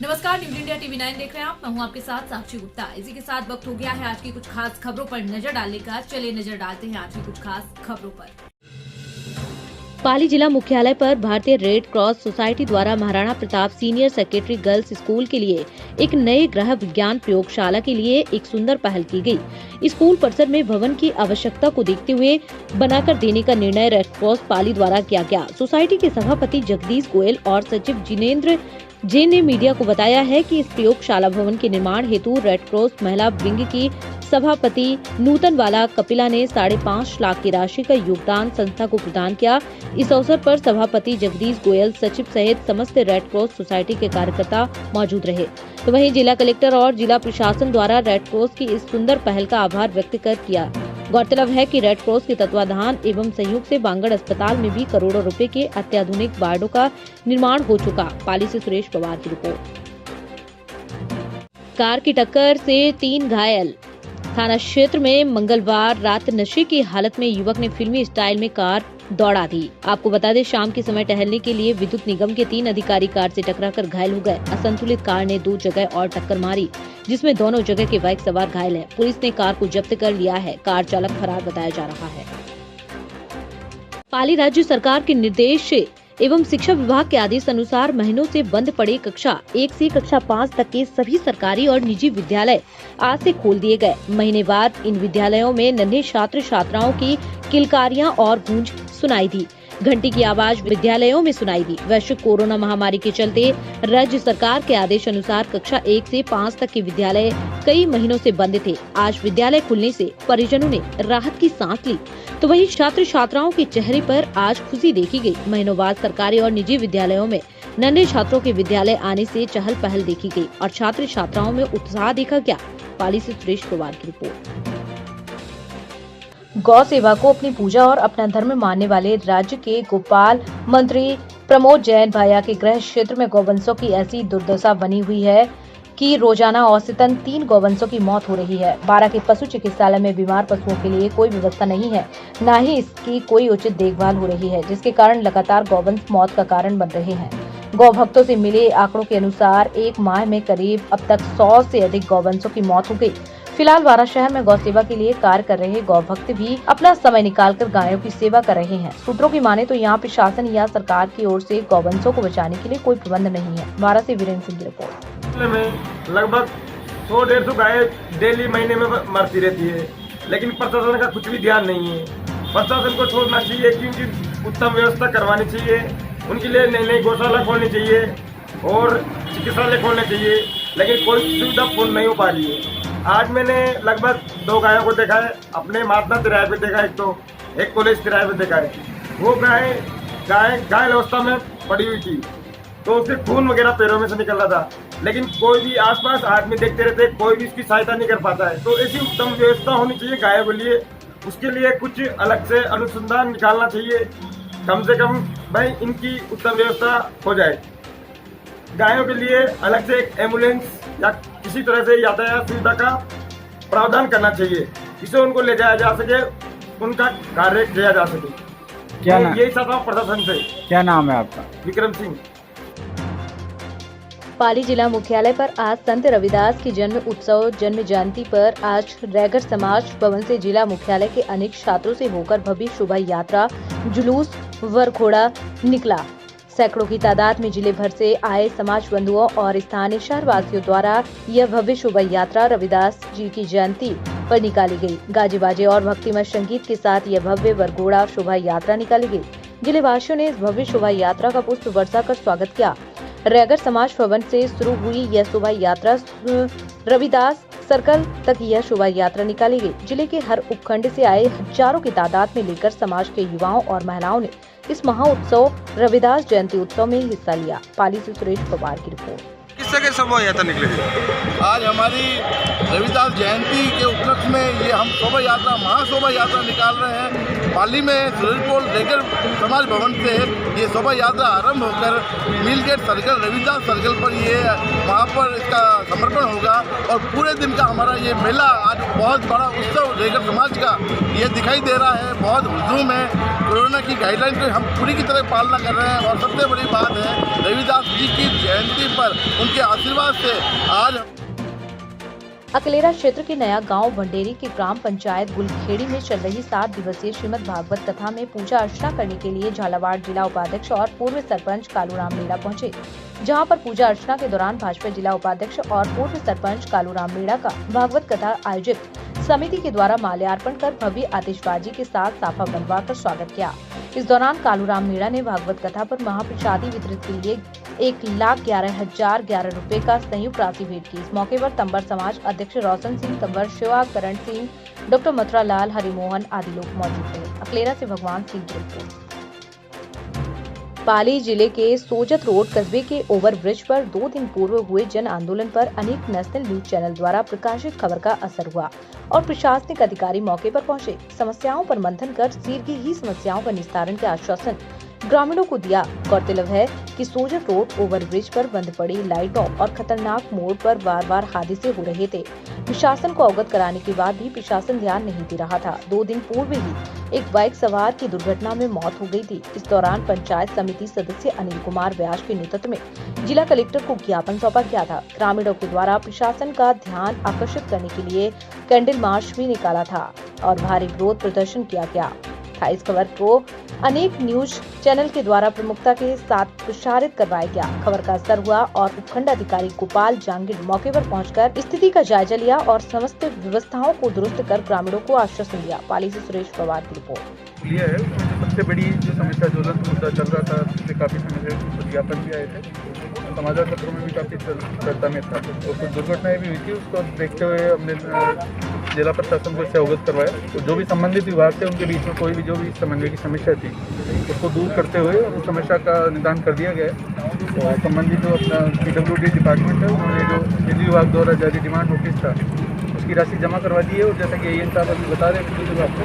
नमस्कार, news India TV 9 देख रहे हैं आप। मैं हूं आपके साथ साक्षी गुप्ता। इसी के साथ वक्त हो गया है आज की कुछ खास खबरों पर नजर डालने का। चलिए नजर डालते हैं आज की कुछ खास खबरों पर। पाली जिला मुख्यालय पर भारतीय रेड क्रॉस सोसाइटी द्वारा Maharana Pratap senior secondary girls school के लिए एक नए ग्रह विज्ञान प्रयोगशाला के लिए एक सुंदर पहल की गई। स्कूल परिसर में भवन की आवश्यकता को देखते हुए बनाकर देने का निर्णय रेड क्रॉस पाली द्वारा किया गया। सोसाइटी के सभापति जगदीश गोयल और सचिव जिनेंद्र जे ने मीडिया को बताया है कि इस प्रयोगशाला भवन के निर्माण हेतु रेड क्रॉस महिला विंग की सभापति नूतनवाला कपिला ने 5.5 लाख की राशि का योगदान संस्था को प्रदान किया। इस अवसर पर सभापति जगदीश गोयल, सचिव सहित समस्त रेड क्रॉस सोसाइटी के कार्यकर्ता मौजूद रहे। तो वहीं जिला कलेक्टर और जिला प्रशासन द्वारा रेड क्रॉस की इस सुंदर पहल का आभार व्यक्त कर किया। गौरतलब है कि रेड क्रॉस के तत्वाधान एवं सहयोग से बांगड़ अस्पताल में भी करोड़ों रुपए के अत्याधुनिक वार्डों का निर्माण हो चुका। पाली से सुरेश पवार की रिपोर्ट। कार की टक्कर से 3 घायल। थाना क्षेत्र में मंगलवार रात नशे की हालत में युवक ने फिल्मी स्टाइल में कार दौड़ा दी। आपको बता दें, शाम के समय टहलने के लिए विद्युत निगम के 3 अधिकारी कार से टकराकर घायल हो गए। असंतुलित कार ने 2 जगह और टक्कर मारी, जिसमें दोनों जगह के बाइक सवार घायल हैं। पुलिस ने कार को जब्त कर लिया है। कार चालक फरार बताया जा रहा है। पाली राज्य सरकार के निर्देश एवं शिक्षा विभाग के आदेश अनुसार महीनों से बंद पड़े कक्षा 1 से कक्षा 5 तक के सभी सरकारी और निजी विद्यालय आज से खोल दिए गए। महीने बाद इन विद्यालयों में नन्हे छात्र छात्राओं की किलकारियां और गूंज सुनाई दी। घंटी की आवाज विद्यालयों में सुनाई दी। वैश्विक कोरोना महामारी के चलते राज्य सरकार के आदेश अनुसार कक्षा 1 से 5 तक के विद्यालय कई महीनों से बंद थे। आज विद्यालय खुलने से परिजनों ने राहत की सांस ली। तो वहीं छात्र छात्राओं के चेहरे पर आज खुशी देखी गई। महीनों बाद सरकारी और निजी विद्यालयों में नन्हे छात्रों के विद्यालय आने से चहल पहल देखी गई और छात्र छात्राओं में उत्साह देखा गया। पाली से सुरेश पवार की रिपोर्ट। गौ सेवा को अपनी पूजा और अपना धर्म मानने वाले राज्य के गोपाल मंत्री प्रमोद जैन भाया के गृह क्षेत्र में गौवंशों की ऐसी दुर्दशा बनी हुई है कि रोजाना औसतन 3 गौवंशों की मौत हो रही है। 12 के पशु चिकित्सालय में बीमार पशुओं के लिए कोई व्यवस्था नहीं है, न ही इसकी कोई उचित देखभाल हो रही है, जिसके कारण लगातार गौवंश मौत का कारण बन रहे हैं। गौ भक्तों से मिले आंकड़ों के अनुसार 1 माह में करीब अब तक 100 से अधिक गौवंशों की मौत हो गई। फिलहाल वारा शहर में गौ सेवा के लिए कार्य कर रहे गौ भक्त भी अपना समय निकालकर गायों की सेवा कर रहे हैं। सूत्रों की माने तो यहाँ प्रशासन या सरकार की ओर से गौवंशों को बचाने के लिए कोई प्रबंध नहीं है। वारा से वीरेंद्र सिंह की रिपोर्ट। में लगभग 100-150 गाय डेली महीने में मरती रहती है, लेकिन प्रशासन का कुछ भी ध्यान नहीं है। प्रशासन को छोड़ना चाहिए कि उनकी उत्तम व्यवस्था करवानी चाहिए, उनके लिए नई नई गौशाला खोलनी चाहिए और चिकित्सालय खोलने चाहिए, लेकिन कोई सुविधा पूर्ण नहीं हो पा रही है। आज मैंने लगभग 2 गायों को देखा है, अपने मातना तिराए पे देखा है, एक कॉलेज तिराए पे देखा है। वो गाय अवस्था में पड़ी हुई थी, तो उसके खून वगैरह पैरों में से निकल रहा था, लेकिन कोई भी आसपास आदमी देखते रहते, कोई भी इसकी सहायता नहीं कर पाता है। तो ऐसी उत्तम व्यवस्था होनी चाहिए गायों के लिए, उसके लिए कुछ अलग से अनुसंधान निकालना चाहिए। कम से कम भाई इनकी उत्तम व्यवस्था हो जाए। गायों के लिए अलग से एक एम्बुलेंस या किसी तरह से यातायात सुविधा का प्रावधान करना चाहिए, जिससे उनको ले जाया जा सके, उनका कार्य किया जा सके। क्या नाम? यही सब प्रशासन से। क्या नाम है आपका? विक्रम सिंह। पाली जिला मुख्यालय पर आज संत रविदास की जन्म उत्सव जन्म जयंती पर आज रैगर समाज भवन से जिला मुख्यालय के अनेक छात्रों से होकर भव्य शोभा यात्रा जुलूस वरघोड़ा निकला। सैकड़ों की तादाद में जिले भर से आए समाज बंधुओं और स्थानीय शहरवासियों द्वारा यह भव्य शोभा यात्रा रविदास जी की जयंती पर निकाली गई। गाजे बाजे और भक्तिमय संगीत के साथ यह भव्य वरघोड़ा शोभा यात्रा निकाली गई। जिले वासियों ने इस भव्य शोभा यात्रा का पुष्प वर्षा कर स्वागत किया। रैगर समाज भवन से शुरू हुई यह शोभा यात्रा रविदास सर्कल तक यह शोभा यात्रा निकाली गई। जिले के हर उपखंड से आए हजारों की तादाद में लेकर समाज के युवाओं और महिलाओं ने इस महाउत्सव रविदास जयंती उत्सव में हिस्सा लिया। पाली से सुरेश पवार की रिपोर्ट। किस तरह के शोभा यात्रा निकली? आज हमारी रविदास जयंती के उपलक्ष्य में ये हम शोभा यात्रा महाशोभा यात्रा निकाल रहे हैं पाली में सूरजपोल रेगर समाज भवन से ये शोभा यात्रा आरंभ होकर मिलगेट सर्कल, रविदास सर्कल पर ये वहाँ पर इसका समर्पण होगा और पूरे दिन का हमारा ये मेला आज बहुत बड़ा उत्सव रेगर समाज का ये दिखाई दे रहा है। बहुत हुजूम है। कोरोना की गाइडलाइन को हम पूरी की तरह पालना कर रहे हैं और सबसे बड़ी बात है रविदास जी की जयंती पर उनके आशीर्वाद से आज अकलेरा क्षेत्र के नया गांव भंडेरी की ग्राम पंचायत गुलखेड़ी में चल रही 7 दिवसीय श्रीमद् भागवत कथा में पूजा अर्चना करने के लिए झालावाड़ जिला उपाध्यक्ष और पूर्व सरपंच कालूराम मीणा पहुंचे, जहां पर पूजा अर्चना के दौरान भाजपा जिला उपाध्यक्ष और पूर्व सरपंच कालूराम मीणा का भागवत कथा आयोजित समिति के द्वारा माल्यार्पण कर भव्य आतिशबाजी के साथ साफा बनवा कर स्वागत किया। इस दौरान कालूराम मीणा ने भागवत कथा पर महाप्रसादी वितरित के लिए 1,11,011 रुपए का संयुक्त राशि भेंट की। इस मौके पर तंबर समाज अध्यक्ष रोशन सिंह तंबर, शिवा करण सिंह, डॉक्टर मथुरा लाल, हरिमोहन आदि लोग मौजूद थे। अकलेरा से भगवान सिंह की रिपोर्ट। पाली जिले के सोजत रोड कस्बे के ओवरब्रिज पर 2 दिन पूर्व हुए जन आंदोलन पर अनेक नेशनल न्यूज चैनल द्वारा प्रकाशित खबर का असर हुआ और प्रशासनिक अधिकारी मौके पर पहुंचे। समस्याओं पर मंथन कर शीघ्र ही समस्याओं का निस्तारण के आश्वासन ग्रामीणों को दिया। गौरतलब है कि सोजत रोड ओवरब्रिज पर बंद पड़ी लाइटों और खतरनाक मोड़ पर बार-बार हादसे हो रहे थे। प्रशासन को अवगत कराने के बाद भी प्रशासन ध्यान नहीं दे रहा था। 2 दिन पूर्व ही एक बाइक सवार की दुर्घटना में मौत हो गई थी। इस दौरान पंचायत समिति सदस्य अनिल कुमार व्यास के नेतृत्व में जिला कलेक्टर को ज्ञापन सौंपा गया था। ग्रामीणों के द्वारा प्रशासन का ध्यान आकर्षित करने के लिए कैंडल मार्च भी निकाला था और भारी विरोध प्रदर्शन किया गया था। इस खबर को अनेक न्यूज चैनल के द्वारा प्रमुखता के साथ प्रसारित करवाया गया। खबर का असर हुआ और उपखंड अधिकारी गोपाल जांगिड़ मौके पर पहुंचकर स्थिति का जायजा लिया और समस्त व्यवस्थाओं को दुरुस्त कर ग्रामीणों को आश्वासन दिया। पाली से सुरेश पवार की रिपोर्ट। ये है सबसे बड़ी जो समस्या ज्वलंत मुद्दा चल रहा था, पिछले काफी समय से ज्ञापन भी आए थे, समाचार पत्रों में भी काफी चर्चा में था और कुछ दुर्घटनाएं भी हुई थी। उसको देखते हुए हमने जिला प्रशासन को इससे अवगत करवाया। तो जो भी संबंधित विभाग थे उनके बीच में कोई भी जो भी समन्वय की समस्या थी उसको दूर करते हुए उस समस्या का निदान कर दिया गया है। और संबंधित जो अपना PWD डिपार्टमेंट है उन्होंने जो बिजली विभाग द्वारा जारी डिमांड नोटिस था उसकी राशि जमा करवा दी है। और जैसा कि AN साहब अभी बता रहे हैं बिजली विभाग को,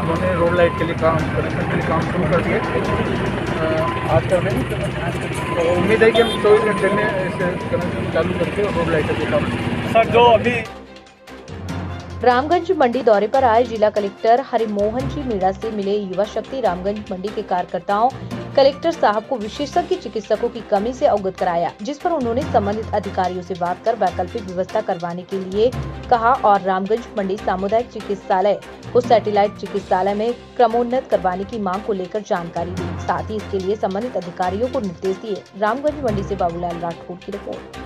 उन्होंने रोड लाइट के लिए कनेक्शन के लिए काम शुरू कर दिया आज कर रहे हैं। तो उम्मीद है कि हम 24 घंटे में इसे कनेक्शन चालू करके रोड लाइटों के काम सर जो अभी रामगंज मंडी दौरे पर आए जिला कलेक्टर हरिमोहन जी मीणा से मिले युवा शक्ति रामगंज मंडी के कार्यकर्ताओं कलेक्टर साहब को विशेषज्ञ चिकित्सकों की कमी से अवगत कराया, जिस पर उन्होंने संबंधित अधिकारियों से बात कर वैकल्पिक व्यवस्था करवाने के लिए कहा और रामगंज मंडी सामुदायिक चिकित्सालय को सैटेलाइट चिकित्सालय में क्रमोन्नत करवाने की मांग को लेकर जानकारी दी। साथ ही इसके लिए संबंधित अधिकारियों को निर्देश दिए। रामगंज मंडी से बाबूलाल राठौड़ की रिपोर्ट।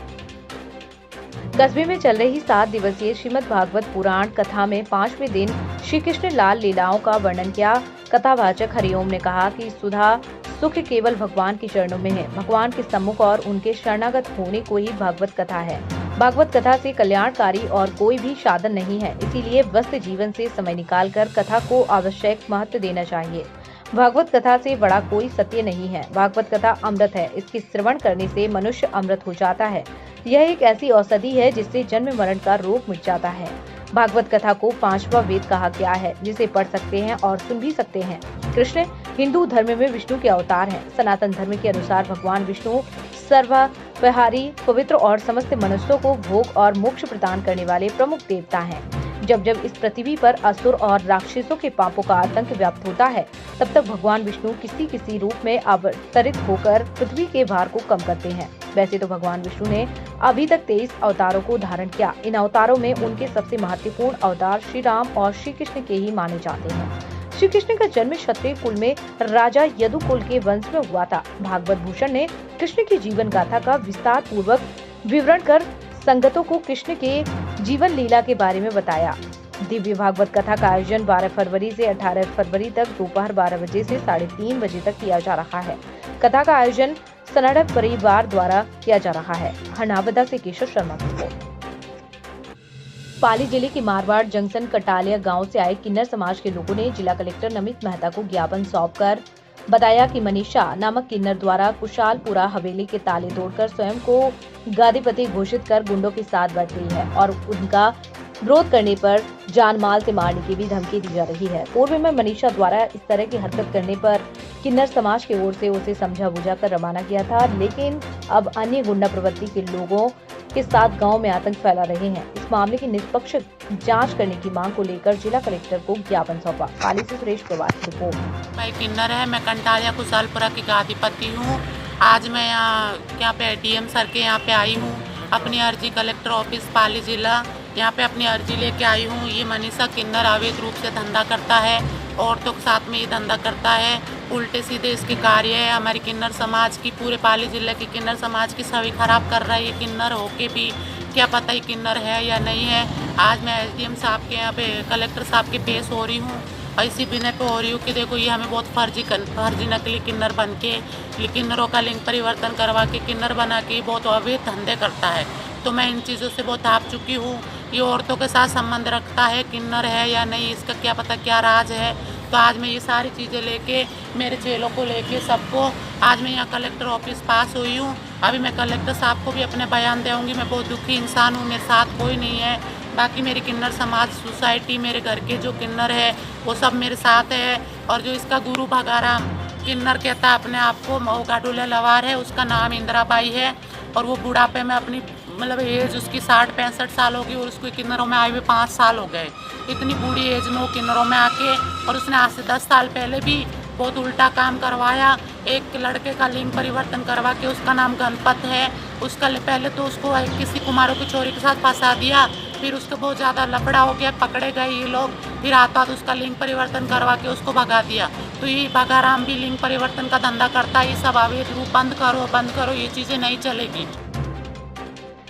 कस्बे में चल रही 7 दिवसीय श्रीमद् भागवत पुराण कथा में 5वें दिन श्री कृष्ण लाल लीलाओं का वर्णन किया। कथावाचक हरिओम ने कहा कि सुधा सुख केवल भगवान के चरणों में है। भगवान के सम्मुख और उनके शरणागत होने को ही भागवत कथा है। भागवत कथा से कल्याणकारी और कोई भी साधन नहीं है, इसीलिए व्यस्त जीवन से समय निकालकर कथा को आवश्यक महत्व देना चाहिए। भागवत कथा से बड़ा कोई सत्य नहीं है। भागवत कथा अमृत है, इसकी श्रवण करने से मनुष्य अमृत हो जाता है। यह एक ऐसी औषधि है जिससे जन्म मरण का रोग मिट जाता है। भागवत कथा को 5वां वेद कहा गया है, जिसे पढ़ सकते हैं और सुन भी सकते हैं। कृष्ण हिंदू धर्म में विष्णु के अवतार हैं। सनातन धर्म के अनुसार भगवान विष्णु सर्वव्यापी, पवित्र और समस्त मनुष्यों को भोग और मोक्ष प्रदान करने वाले प्रमुख देवता हैं। जब जब इस पृथ्वी पर असुर और राक्षसों के पापों का आतंक व्याप्त होता है, तब तक भगवान विष्णु किसी रूप में अवतरित होकर पृथ्वी के भार को कम करते हैं। वैसे तो भगवान विष्णु ने अभी तक 23 अवतारों को धारण किया। इन अवतारों में उनके सबसे महत्वपूर्ण अवतार श्री राम और श्री कृष्ण के ही माने जाते हैं। श्री कृष्ण का जन्म क्षत्रिय कुल में राजा यदु कुल के वंश में हुआ था। भागवत भूषण ने कृष्ण की जीवन गाथा का विस्तार पूर्वक विवरण कर संगतों को कृष्ण के जीवन लीला के बारे में बताया। दिव्य भागवत कथा का आयोजन 12 फरवरी से 18 फरवरी तक दोपहर 12 बजे से 3:30 बजे तक किया जा रहा है। कथा का आयोजन सनातन परिवार द्वारा किया जा रहा है। हरनावदा से केशव शर्मा की रिपोर्ट। पाली जिले के मारवाड़ जंक्शन कटालिया गांव से आए किन्नर समाज के लोगों ने जिला कलेक्टर नमित मेहता को ज्ञापन सौंपकर बताया कि मनीषा नामक किन्नर द्वारा कुशालपुरा हवेली के ताले तोड़कर स्वयं को गादीपति घोषित कर गुंडों के साथ बैठ गई है और उनका विरोध करने पर जान माल से मारने की भी धमकी दी जा रही है। पूर्व में मनीषा द्वारा इस तरह की हरकत करने पर किन्नर समाज की ओर से उसे समझा बुझा कर रवाना किया था, लेकिन अब अन्य गुंडा प्रवृत्ति के लोगों के साथ गांव में आतंक फैला रहे हैं। इस मामले की निष्पक्ष जांच करने की मांग को लेकर जिला कलेक्टर को ज्ञापन सौंपा। पाली से सुरेश प्रवास की रिपोर्ट। मैं किन्नर है, मैं कंटालिया कुशालपुरा की गादीपति हूँ। आज मैं यहाँ पे डीएम सर के यहाँ पे आई हूँ, अपनी अर्जी कलेक्टर ऑफिस पाली जिला यहाँ पे अपनी अर्जी लेके आई हूँ। ये मनीषा किन्नर अवैध रूप से धंधा करता है, औरतों के साथ में ये धंधा करता है, उल्टे सीधे इसके कार्य है। हमारी किन्नर समाज की, पूरे पाली जिले की किन्नर समाज की छवि खराब कर रहा है। ये किन्नर होके भी क्या पता ही किन्नर है या नहीं है। आज मैं एसडीएम साहब के यहाँ पे, कलेक्टर साहब के पेश हो रही हूँ, ऐसी बिना पे हो रही हूँ कि देखो ये हमें बहुत फर्जी नकली किन्नर बन के, किन्नरों का लिंग परिवर्तन करवा के किन्नर बना के बहुत अवैध धंधे करता है। तो मैं इन चीज़ों से बहुत हाफ चुकी हूँ। ये औरतों के साथ संबंध रखता है, किन्नर है या नहीं, इसका क्या पता क्या राज है। तो आज मैं ये सारी चीज़ें लेके, मेरे चेलों को लेके, सबको आज मैं यहाँ कलेक्टर ऑफिस पास हुई हूँ। अभी मैं कलेक्टर साहब को भी अपने बयान दूँगी। मैं बहुत दुखी इंसान हूँ, मेरे साथ कोई नहीं है। बाकी मेरी किन्नर समाज सोसाइटी, मेरे घर के जो किन्नर है वो सब मेरे साथ है। और जो इसका गुरु भगाराम किन्नर कहता है अपने आप को, मऊ का डुला लवार है, उसका नाम इंदिराबाई है। और वो बुढ़ापे में अपनी मतलब एज उसकी 60-65 साल होगी और उसको किन्नरों में आए हुए 5 साल हो गए। इतनी बूढ़ी एज में वो किन्नरों में आके, और उसने आज से 10 साल पहले भी बहुत उल्टा काम करवाया। एक लड़के का लिंग परिवर्तन करवा के, उसका नाम गणपत है, उसका पहले तो उसको किसी कुमारों की छोरी के साथ फंसा दिया, फिर उसको बहुत ज़्यादा लफड़ा हो गया, पकड़े गए ये लोग, फिर आता तो उसका लिंग परिवर्तन करवा के उसको भगा दिया। तो ये भगाराम भी लिंग परिवर्तन का धंधा करता है। ये सब अवैध रूप बंद करो, ये चीज़ें नहीं चलेगी।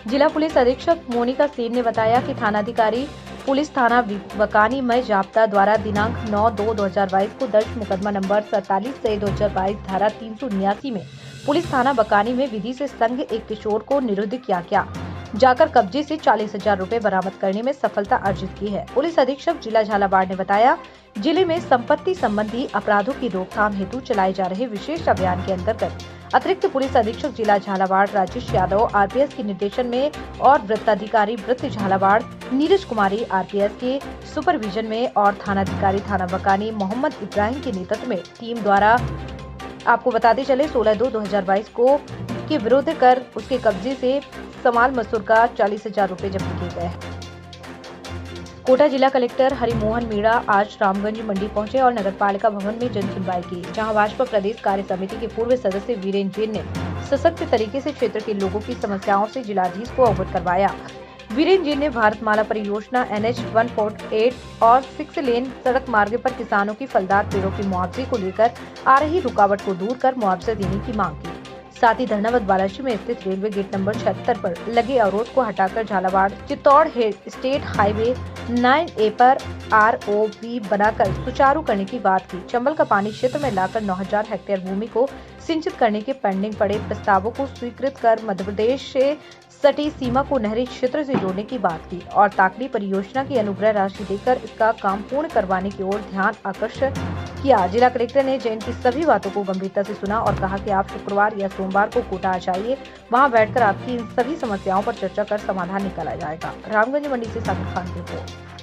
जिला पुलिस अधीक्षक मोनिका सेन ने बताया कि थानाधिकारी पुलिस थाना बकानी में जाब्ता द्वारा दिनांक 9/2/2022 को दर्ज मुकदमा नंबर 47/2022 धारा 379 में पुलिस थाना बकानी में विधि से संग एक किशोर को निरुद्ध किया गया, जाकर कब्जे से 40,000 रुपए बरामद करने में सफलता अर्जित की है। पुलिस अधीक्षक जिला झालावाड़ ने बताया, जिले में संपत्ति संबंधी अपराधों की रोकथाम हेतु चलाए जा रहे विशेष अभियान के अंतर्गत अतिरिक्त पुलिस अधीक्षक जिला झालावाड़ राजेश यादव आरपीएस के निर्देशन में और वृत्ताधिकारी वृत्त झालावाड़ नीरज कुमारी आरपीएस के सुपरविजन में और थानाधिकारी थाना बकानी मोहम्मद इब्राहिम के नेतृत्व में टीम द्वारा आपको बताते चले 16/2/2022 को के विरोध कर उसके कब्जे से समाल मसूर का 40,000 रुपए जब्त किए गए। कोटा जिला कलेक्टर हरिमोहन मीणा आज रामगंज मंडी पहुंचे और नगरपालिका भवन में जन सुनवाई की, जहां भाजपा प्रदेश कार्य समिति के पूर्व सदस्य वीरेंद्र जैन ने सशक्त तरीके से क्षेत्र के लोगों की समस्याओं से जिलाधीश को अवगत करवाया। वीरेंद्र जैन ने भारतमाला परियोजना NH 148 और 6 लेन सड़क मार्ग पर किसानों की फलदार पेड़ों के मुआवजे को लेकर आ रही रुकावट को दूर कर मुआवजा देने की मांग की। साथ ही धरनावत बालाजी में स्थित रेलवे गेट नंबर 76 पर लगे अवरोध को हटाकर Jhalawar Chittor state highway 9A पर ROB बनाकर सुचारू करने की बात की। चंबल का पानी क्षेत्र में लाकर 9,000 हेक्टेयर भूमि को सिंचित करने के पेंडिंग पड़े प्रस्तावों को स्वीकृत कर मध्य प्रदेश से सटी सीमा को नहरी क्षेत्र से जोड़ने की बात की और ताकड़ी परियोजना की अनुग्रह राशि देकर इसका काम पूर्ण करवाने की ओर ध्यान आकर्षित किया। जिला कलेक्टर ने जैन की सभी बातों को गंभीरता से सुना और कहा कि आप शुक्रवार या सोमवार को कोटा आ जाइए, वहां बैठकर आपकी इन सभी समस्याओं पर चर्चा कर समाधान निकाला जाएगा। रामगंज मंडी से साकिब खान की रिपोर्ट।